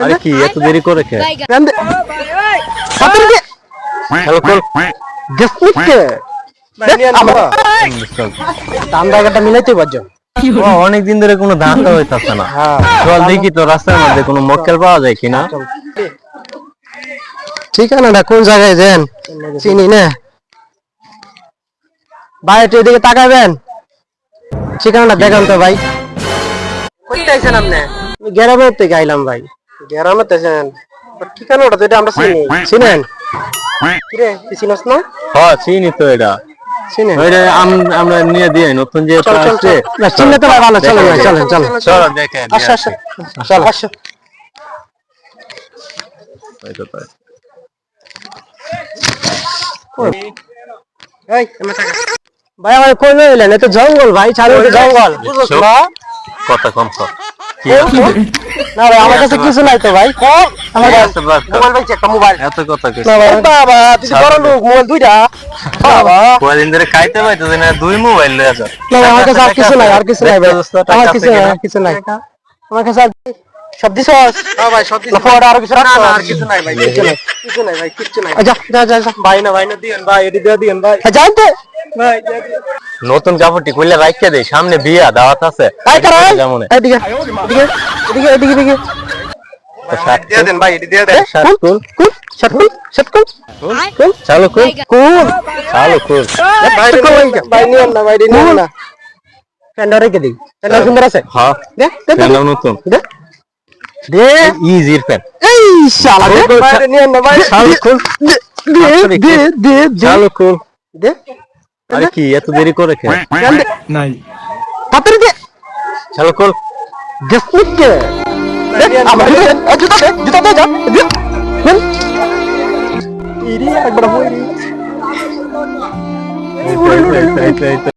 আরে কি এত দেরি করে কে? হ্যালো কল দামটা মিলাইতে পারছো। অনেক দিন ধরে কোনো ধান্দা হইতাছে না। চল দেখি তো রাস্তার মধ্যে কোনো মক্কেল পাওয়া যায় কিনা। ঠিকানাটা কোন জায়গায় যান চিনি না ভাই, একটু এদিকে তাকাবেন। ঠিকানাটা দেখান তো ভাই। কোথায় আছেন আপনি? গ্রামের থেকে আইলাম ভাই। গ্রামের থেকে ঠিকানাটা তো এটা আমরা চিনি। চিনেন কিরে, তুই চিনস না? হ্যাঁ চিনি তো এটা। চিনেন? ওইটা আমরা নিয়ে দিই নতুন যে চল চল চল, না চিনলে তো ভাই ভালো। চলেন ভাই, চলেন চলেন। চলো দেখেন। আসো আসো, চল আসো। এই এমন থাকা ভাই, আমার কই লইলেন? এত জঙ্গল ভাই, চারিদিকে জঙ্গল। বুঝছ না? কথা কম কর। না ভাই, আমার কাছে কিছু নাই তো ভাই। আমার কাছে মোবাইল ভাই, একটা মোবাইল। এত কথা কইছ। না ভাই, বাবা তুই বড় লোক, মোবাইল দুইটা। বাবা কয়দিন ধরে খাইতে পাইতেছ না, দুই মোবাইল লয়ে যাও। না ভাই, আমার কাছে আর কিছু নাই, আর কিছু নাই ভাই। আমার কিছু নাই, আর কিছু নাই। আমার কাছে আর সব দিছস? হ্যাঁ ভাই, সব দিছি। ফোড়া আর কিছু রাখছ? না আর কিছু নাই ভাই, কিছু নাই। কিছু নাই ভাই, কিছু নাই। যা যা যা যা। ভাই না দিয়েন ভাই, এডি দিয়ে দিয়েন ভাই। যান তো ভাই, নতুন কাপড়টি খুলে রাখতে দেই, সামনে বিয়া দাওয়াত আছে। এই কারণ যেমন এদিকে এদিকে এদিকে এদিকে শার্ট দিয়ে দেন ভাই, এডি দিয়ে দেন। শার্ট কুল শার্ট কুল কুল চালু কুল কুল চালু কুল। ভাই ভাই নিয়ম না ভাই, নিয়ম না। ফ্যানটা রেখে দিই। ফ্যানটা সুন্দর আছে। হ্যাঁ দে দে দে ফ্যানটাও নতুন। দে দে। ইজির ফ্যান। এই শালা দে ভাই, নিয়ম না ভাই। চালু কুল দে দে দে দে চালু কুল। দে। আরে কি এত দেরি করে কে? নাই তাড়াতাড়ি দে। চালু কুল। গেসনিকে আমার জুতা দে, জুতা দে, যা দে। ইরি একবার হইরি।